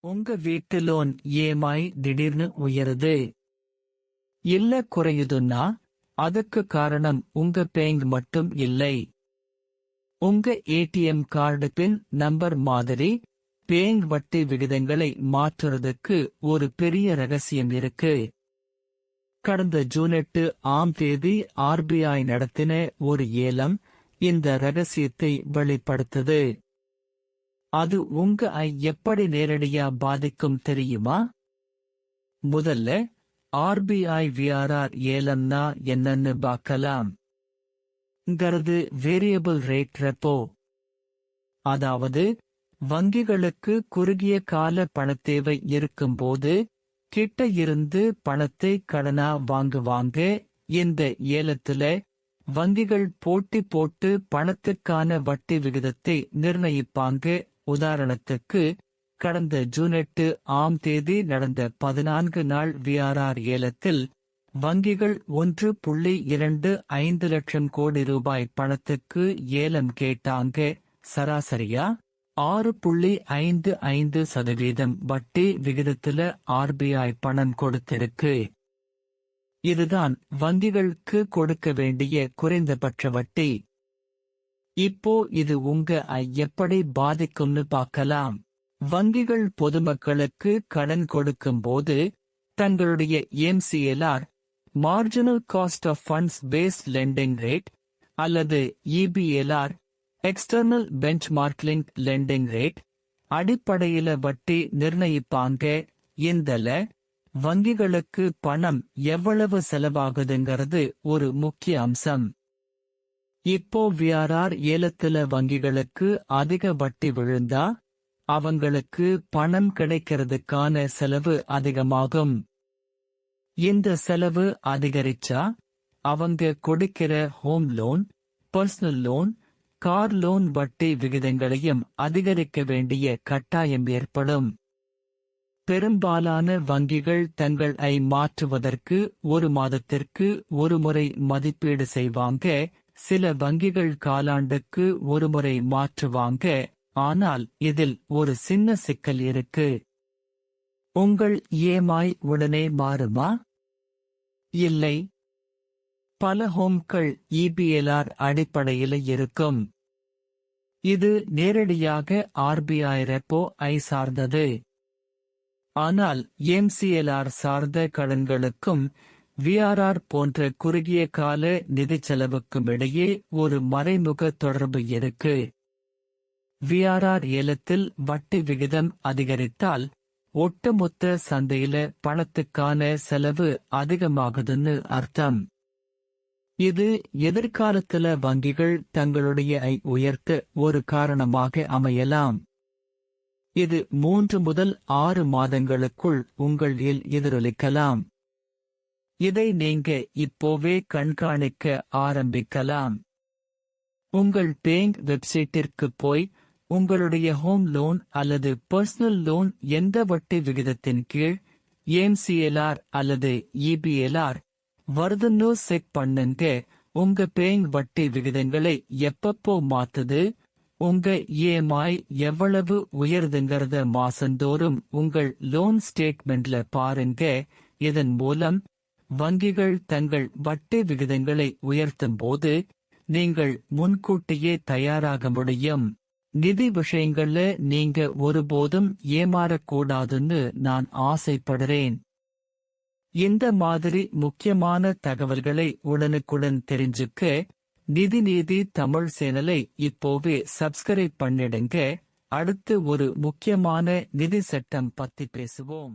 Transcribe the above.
உங்க வீட்டு loan EMI திடீர்னு உயருது இல்ல குறையுதுன்னா அதுக்கு காரணம் உங்க பேங்க் மட்டும் இல்லை. உங்க ATM கார்டு பின் நம்பர் மாதிரி பேங்க் வட்டி விகிதங்களை மாற்றுறதுக்கு ஒரு பெரிய ரகசியம் இருக்கு. கடந்த ஜூன் 8ஆம் தேதி RBI நடத்தின ஒரு ஏலம் இந்த ரகசியத்தை வெளிப்படுத்துது. அது உங்க எப்படி நேரடியா பாதிக்கும் தெரியுமா? முதல்ல RBI VRR ஏலம்னா என்னன்னு பார்க்கலாம். வேரியபிள் ரேட் ரெப்போ, அதாவது வங்கிகளுக்கு குறுகிய கால பணத்தேவை இருக்கும்போது கிட்ட இருந்து பணத்தை கடனா வாங்குவாங்க. இந்த ஏலத்துல வங்கிகள் போட்டி போட்டு பணத்துக்கான வட்டி விகிதத்தை நிர்ணயிப்பாங்க. உதாரணத்துக்கு கடந்த ஜூன் 8ஆம் தேதி நடந்த 14 நாள் VRR ஏலத்தில் வங்கிகள் 1.25 லட்சம் கோடி ரூபாய் பணத்துக்கு ஏலம் கேட்டாங்க. சராசரியா 6.55% வட்டி விகிதத்துல RBI பணம் கொடுத்திருக்கு. இதுதான் வங்கிகளுக்கு கொடுக்க வேண்டிய குறைந்தபட்ச வட்டி. இப்போ இது உங்க எப்படி பாதிக்கும்னு பார்க்கலாம். வங்கிகள் பொதுமக்களுக்கு கடன் கொடுக்கும்போது தங்களுடைய MCLR marginal cost of funds based lending rate அல்லது EBLR external benchmark linked lending rate அடிப்படையில வட்டி நிர்ணயிப்பாங்க. இந்தல வங்கிகளுக்கு பணம் எவ்வளவு செலவாகுதுங்கிறது ஒரு முக்கிய அம்சம். இப்போ VRR ஏலத்துல வங்கிகளுக்கு அதிக வட்டி விழுந்தா அவங்களுக்கு பணம் கிடைக்கிறதுக்கான செலவு அதிகமாகும். இந்த செலவு அதிகரிச்சா அவங்க கொடுக்கிற home loan, personal loan, car loan வட்டி விகிதங்களையும் அதிகரிக்க வேண்டிய கட்டாயம் ஏற்படும். பெரும்பாலான வங்கிகள் தங்களை மாற்றுவதற்கு ஒரு மாதத்திற்கு ஒரு முறை மதிப்பீடு செய்வாங்க. சில வங்கிகள் காலாண்டுக்கு ஒரு முறை மாற்றுவாங்க. ஆனால் இதில் ஒரு சின்ன சிக்கல் இருக்கு. உங்கள் EMI உடனே மாறுமா? இல்லை. பல ஹோம்கள் EBLR அடிப்படையில் இருக்கும். இது நேரடியாக RBI ரெப்போ சார்ந்தது. ஆனால் MCLR சார்ந்த கடன்களுக்கும் VRR போன்ற குறுகிய கால நிதி செலவுக்கும் இடையே ஒரு மறைமுக தொடர்பு இருக்கு. VRR ஏலத்தில் வட்டி விகிதம் அதிகரித்தால் ஒட்டுமொத்த சந்தையில பணத்துக்கான செலவு அதிகமாகுதுன்னு அர்த்தம். இது எதிர்காலத்துல வங்கிகள் தங்களுடைய உயர்த்த ஒரு காரணமாக அமையலாம். இது 3 முதல் 6 மாதங்களுக்குள் உங்களில் எதிரொலிக்கலாம். இதை நீங்க இப்போவே கண்காணிக்க ஆரம்பிக்கலாம். உங்கள் பேங்க் வெப்சைட்டிற்கு போய் உங்களுடைய ஹோம் லோன் அல்லது பர்சனல் லோன் எந்த வட்டி விகிதத்தின் கீழ் MCLR அல்லது EBLR வருதுன்னு செக் பண்ணுங்க. உங்க பேங்க் வட்டி விகிதங்களை எப்பப்போ மாத்துது, உங்க EMI எவ்வளவு உயர்துங்கிறத மாசந்தோறும் உங்கள் லோன் ஸ்டேட்மெண்ட்ல பாருங்க. இதன் மூலம் வங்கிகள் தங்கள் வட்டி விகிதங்களை உயர்த்தும் போது நீங்கள் முன்கூட்டியே தயாராக முடியும். நிதி விஷயங்கள்ல நீங்க ஒருபோதும் ஏமாறக்கூடாதுன்னு நான் ஆசைப்படுறேன். இந்த மாதிரி முக்கியமான தகவல்களை உடனுக்குடன் தெரிஞ்சுக்க நிதி தமிழ் சேனலை இப்போவே சப்ஸ்கிரைப் பண்ணிடுங்க. அடுத்து ஒரு முக்கியமான நிதி சட்டம் பத்தி பேசுவோம்.